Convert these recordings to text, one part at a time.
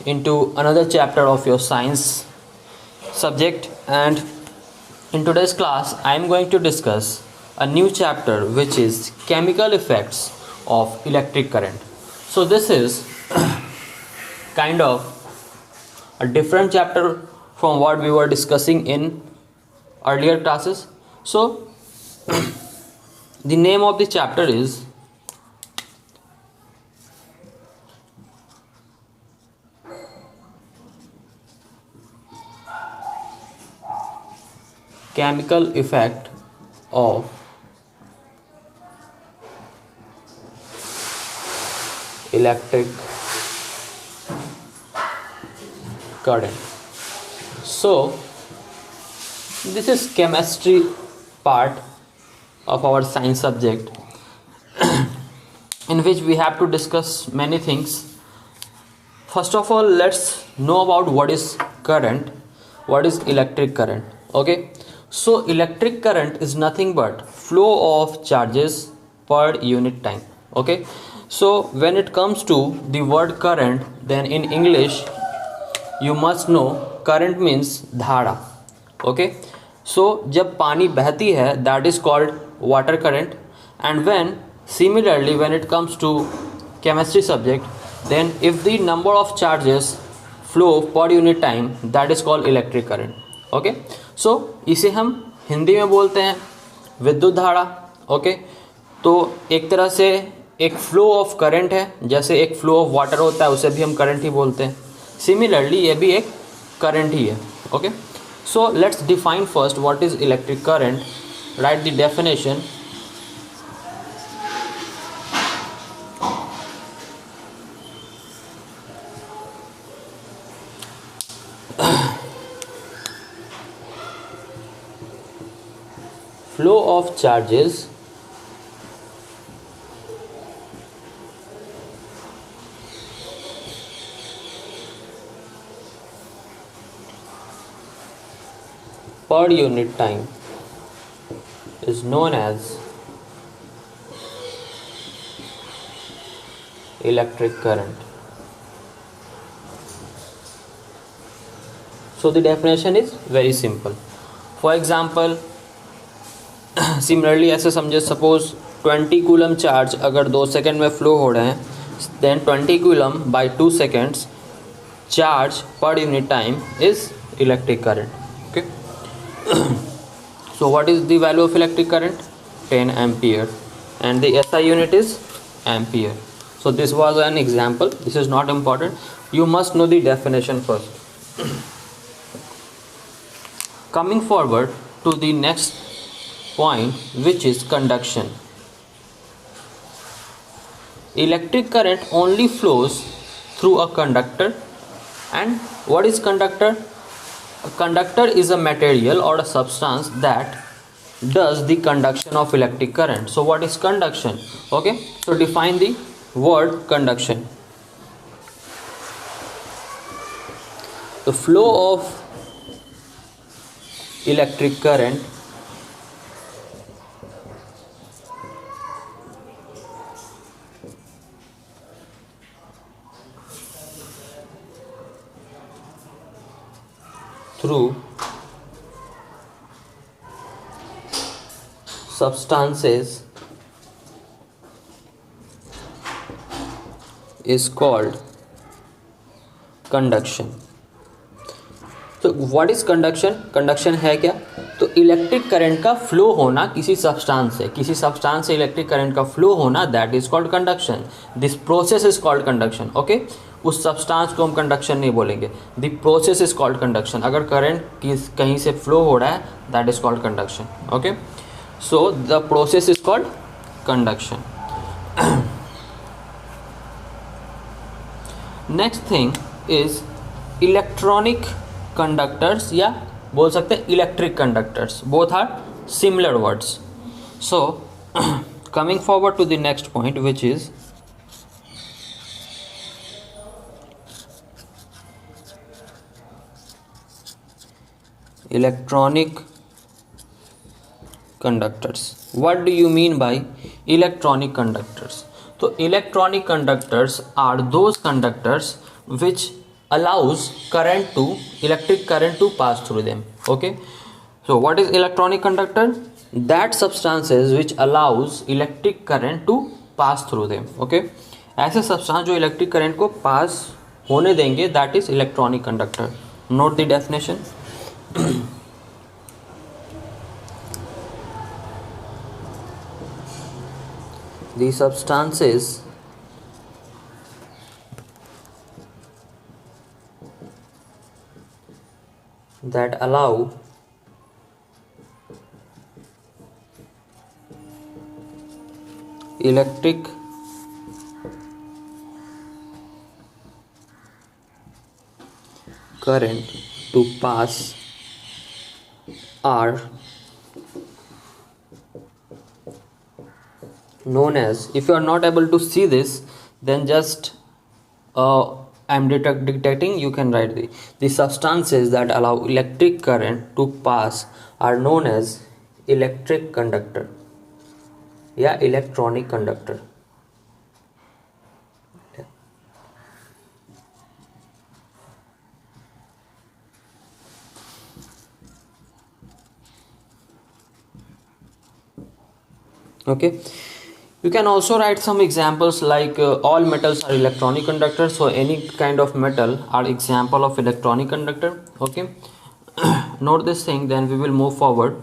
into another chapter of your science subject, and in today's class I am going to discuss a new chapter which is chemical effects of electric current. So this is kind of a different chapter from what we were discussing in earlier classes. So the name of the chapter is chemical effect of electric current. So this is chemistry part of our science subject in which we have to discuss many things. First of all, let's know about what is current, what is electric current. Okay, so electric current is nothing but flow of charges per unit time. Okay, so when it comes to the word current, then in English you must know current means धारा. Okay, so जब पानी बहती है, that is called water current, and when it comes to chemistry subject, then if the number of charges flow per unit time, that is called electric current. Okay, so इसे हम हिंदी में बोलते हैं विद्युत धारा. ओके, तो एक तरह से एक फ्लो ऑफ करंट है, जैसे एक फ्लो ऑफ वाटर होता है उसे भी हम करंट ही बोलते हैं. सिमिलरली ये भी एक करंट ही है. Okay, so let's define first what is electric current. Write the definition. Flow of charges per unit time is known as electric current. So the definition is very simple. For example, similarly ऐसे समझे, suppose 20 coulomb charge अगर 2 second में flow हो रहे हैं, then 20 coulomb by 2 seconds charge per unit time is electric current. Okay, so what is the value of electric current? 10 ampere, and the SI unit is ampere. So this was an example. This is not important. You must know the definition first. Coming forward to the next point, which is conduction. Electric current only flows through a conductor. And what is conductor? A conductor is a material or a substance that does the conduction of electric current. So what is conduction? Okay, so define the word conduction. The flow of electric current through substances is called conduction. तो what is conduction? Conduction है क्या? तो electric current का flow होना किसी substance से electric current का flow होना, that is called conduction. This process is called conduction. Okay, उस सब्सटेंस को हम कंडक्शन नहीं बोलेंगे, the process is called conduction. अगर करंट कहीं से फ्लो हो रहा है, that is called conduction. Okay, so the process is called conduction. Next thing is electronic conductors, या बोल सकते हैं electric conductors. Both are similar words. So coming forward to the next point, which is electronic conductors. What do you mean by electronic conductors? So electronic conductors are those conductors which allows electric current to pass through them. Okay, so what is electronic conductor? That substances which allows electric current to pass through them. Okay, ऐसे substance जो electric current को पास होने देंगे, that is electronic conductor. Note the definition. The substances that allow electric current to pass are known as, if you are not able to see this, then just I am dictating, you can write the substances that allow electric current to pass are known as electric conductor या electronic conductor. Okay, you can also write some examples like all metals are electronic conductors, so any kind of metal are example of electronic conductor. Okay, note this thing, then we will move forward.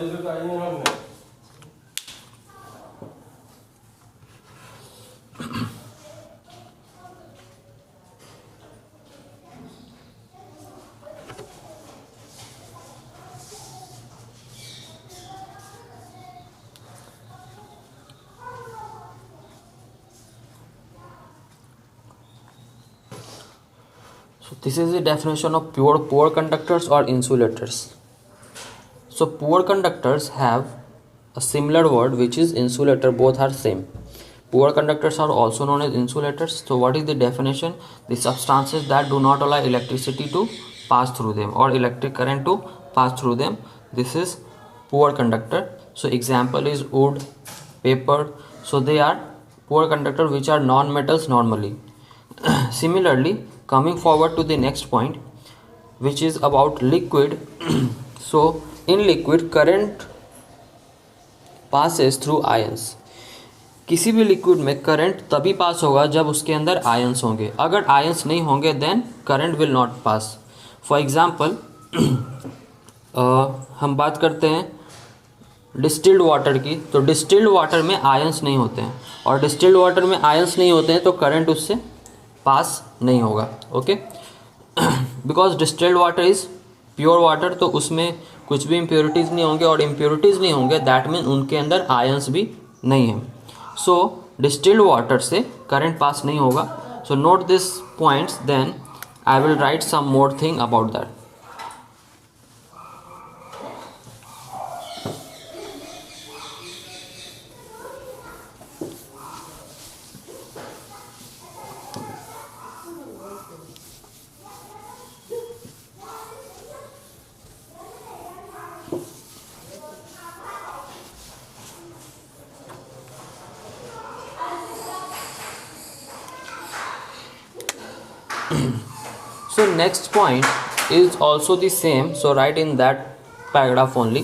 So this is the definition of poor conductors or insulators. So poor conductors have a similar word which is insulator, both are same. Poor conductors are also known as insulators. So what is the definition? The substances that do not allow electricity to pass through them or electric current to pass through them. This is poor conductor. So example is wood, paper. So they are poor conductor which are non-metals normally. Similarly, coming forward to the next point, which is about liquid. So in liquid current passes through ions. किसी भी liquid में current तभी पास होगा जब उसके अंदर ions होंगे. अगर आयंस नहीं होंगे then current will not pass. For example हम बात करते हैं डिस्टिल्ड वाटर की. तो डिस्टिल्ड वाटर में आयंस नहीं होते हैं और डिस्टिल्ड वाटर में आयंस नहीं होते हैं तो करंट उससे पास नहीं होगा. Okay, because distilled water is pure water, तो उसमें कुछ भी इम्प्योरिटीज़ नहीं होंगे और इम्प्योरिटीज़ नहीं होंगे दैट मीन उनके अंदर आयंस भी नहीं है. सो डिस्टिल्ड वाटर से करंट पास नहीं होगा. So note this points, then I will write some more thing about that. So next point is also the same, so write in that paragraph only.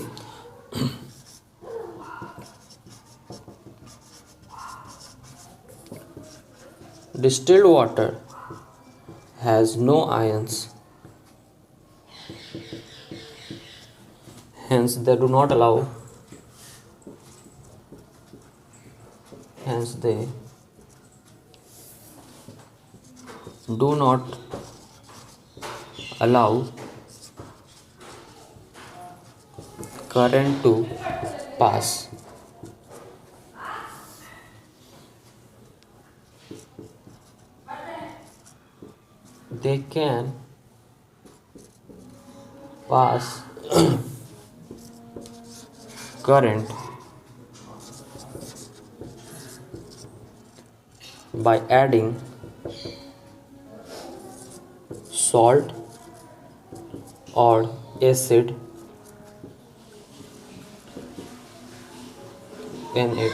Distilled water has no ions, hence they do not allow, hence they do not allow current to pass. They can pass current by adding salt और acid in it.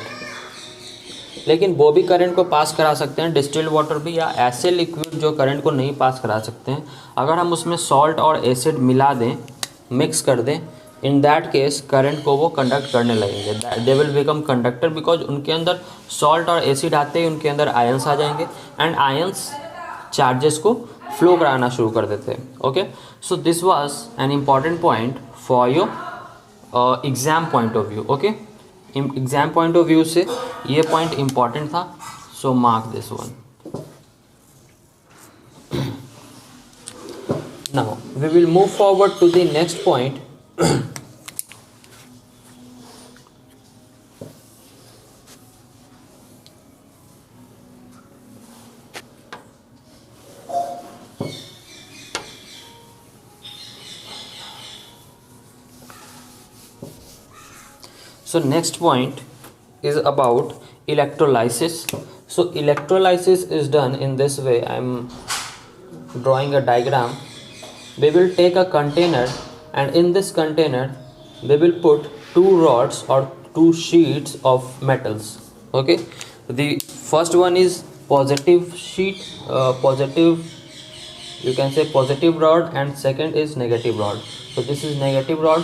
लेकिन वो भी current को पास करा सकते हैं, distilled water भी, या ऐसे लिक्विड जो करंट को नहीं पास करा सकते हैं. अगर हम उसमें सॉल्ट और एसिड मिला दें, मिक्स कर दें, इन दैट केस करंट को वो कंडक्ट करने लगेंगे. They will become conductor because उनके अंदर सॉल्ट और एसिड आते ही उनके अंदर आयंस आ जाएंगे एंड आयंस चार्जेस को फ्लो कराना शुरू कर देते हैं. Okay, so this was an important point for your exam point of view. Okay, exam point of view से ये पॉइंट इम्पॉर्टेंट था, so mark this one. Now we will move forward to the next point. So next point is about electrolysis. So electrolysis is done in this way. I am drawing a diagram. We will take a container and in this container we will put two rods or two sheets of metals. Okay, the first one is positive sheet, positive, you can say positive rod, and second is negative rod. So this is negative rod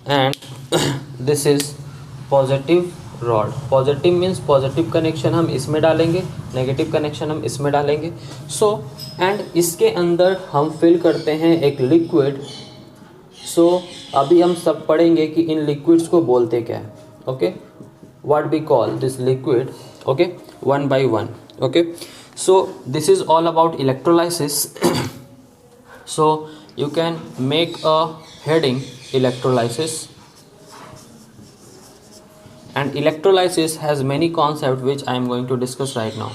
and this is positive rod. Positive means positive connection हम इसमें डालेंगे, negative connection हम इसमें डालेंगे. So and इसके अंदर हम fill करते हैं एक लिक्विड सो अभी हम सब पढ़ेंगे कि इन लिक्विड्स को बोलते क्या है. Okay, what we call this liquid. Okay, one by one. Okay, so this is all about electrolysis. So you can make a heading electrolysis, and electrolysis has many concepts which I am going to discuss right now.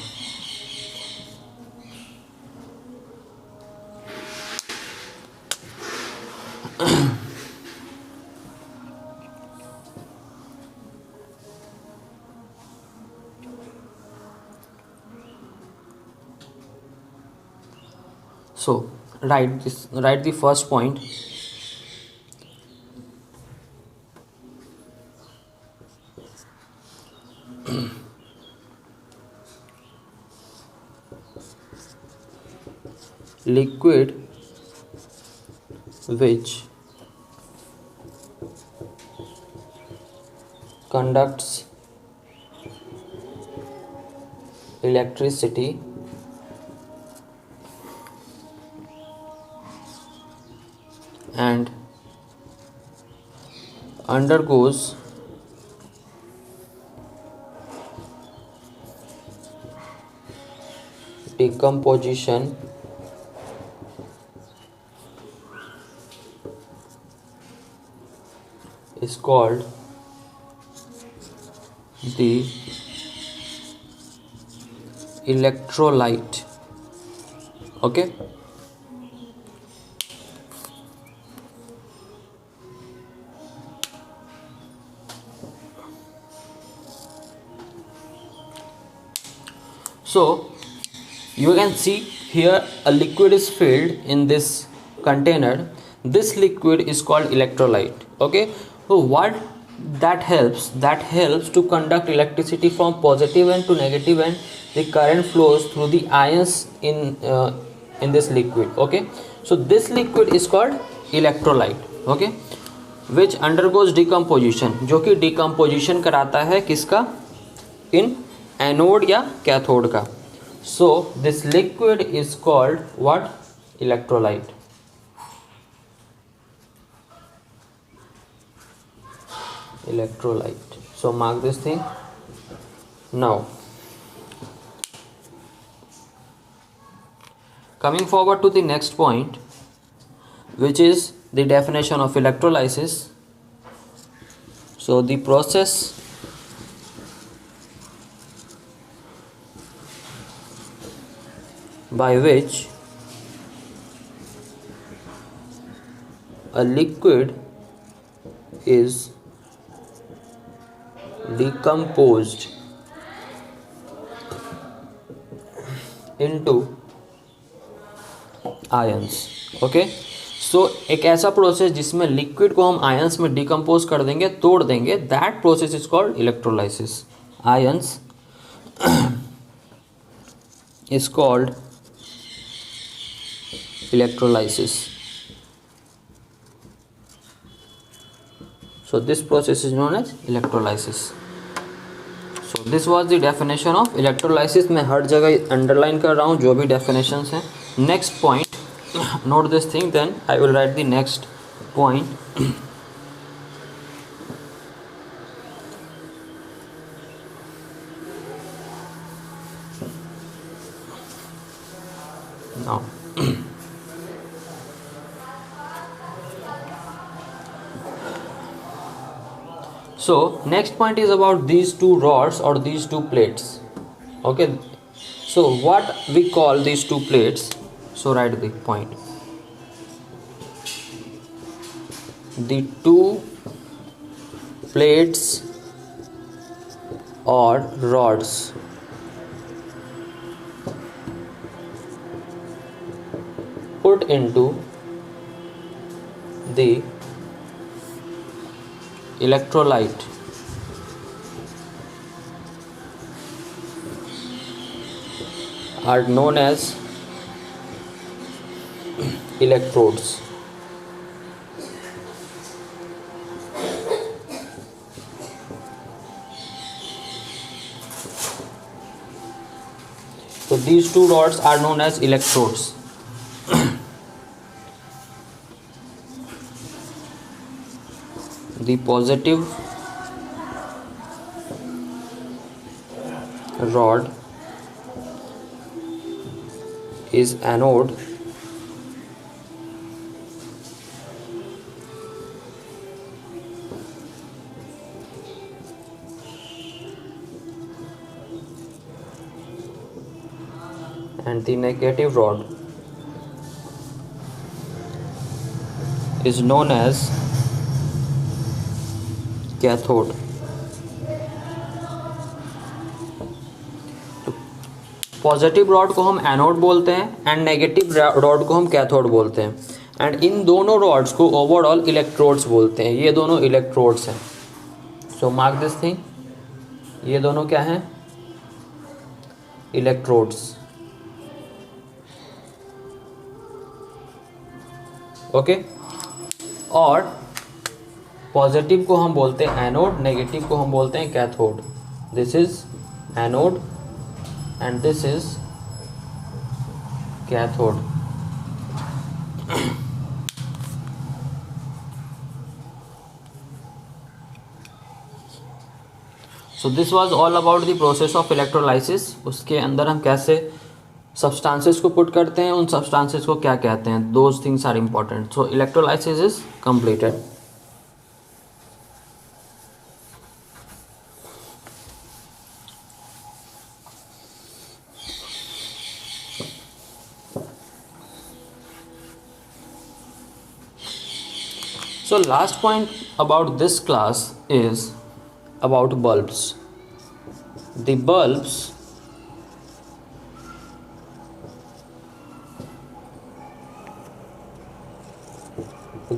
So write the first point. Liquid which conducts electricity and undergoes decomposition is called the electrolyte. Okay, so you can see here a liquid is filled in this container. This liquid is called electrolyte. Okay, so what that helps to conduct electricity from positive end to negative end. The current flows through the ions in this liquid. Okay, so this liquid is called electrolyte. Okay, which undergoes decomposition, जो कि decomposition कराता है किसका, इन anode या cathode का. So this liquid is called what? Electrolyte. Electrolyte. So mark this thing. Now coming forward to the next point, which is the definition of electrolysis. So the process by which a liquid is decomposed into ions. Okay, so एक ऐसा process जिसमें liquid को हम ions में decompose कर देंगे, तोड़ देंगे, that process is called electrolysis. Ions is called electrolysis. So this process is known as electrolysis. So this was the definition of electrolysis. मैं हर जगह अंडरलाइन कर रहा हूँ जो भी definitions हैं. Next point, note this thing, then I will write the next point. Now so next point is about these two rods or these two plates. Okay, so what we call these two plates? So write the point. The two plates or rods put into the electrolyte are known as electrodes. So these two rods are known as electrodes. the positive rod is anode and the negative rod is known as cathode. Positive rod को हम anode बोलते हैं and negative rod को हम cathode बोलते हैं, and in दोनों rods को ओवरऑल इलेक्ट्रोड्स बोलते हैं. ये दोनों इलेक्ट्रोड्स हैं. सो मार्क दिस थिंग, ये दोनों क्या हैं? इलेक्ट्रोड्स. ओके. और पॉजिटिव को हम बोलते हैं एनोड, नेगेटिव को हम बोलते हैं cathode. This is anode and this is cathode. So this was all about the process of electrolysis. उसके अंदर हम कैसे substances को put करते हैं, उन substances को क्या कहते हैं, those things are important. So electrolysis is completed. So last point about this class is about bulbs. The bulbs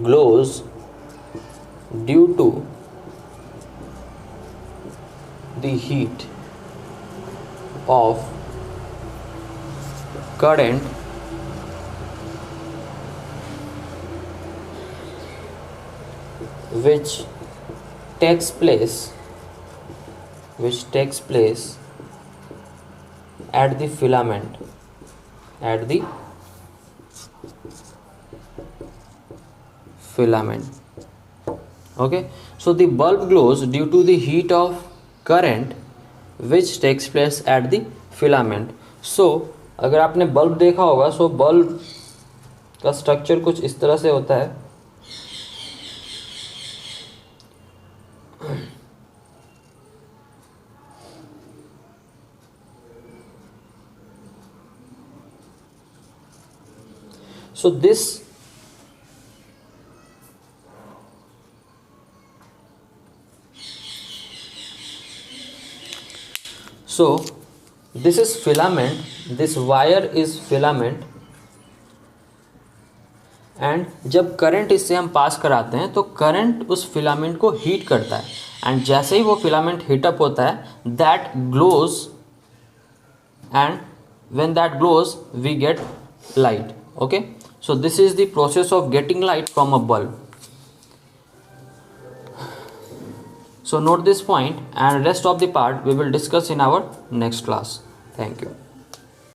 glows due to the heat of current which takes place at the filament, okay. So the bulb glows due to the heat of current which takes place at the filament. So अगर आपने bulb देखा होगा, so bulb का structure कुछ इस तरह से होता है. So this is filament, this wire is filament, and जब करंट इससे हम पास कराते हैं तो करंट उस फिलामेंट को हीट करता है, एंड जैसे ही वो फिलामेंट हीटअप होता है that glows, and when that glows we get light. Okay. So this is the process of getting light from a bulb. So note this point, and rest of the part we will discuss in our next class. Thank you.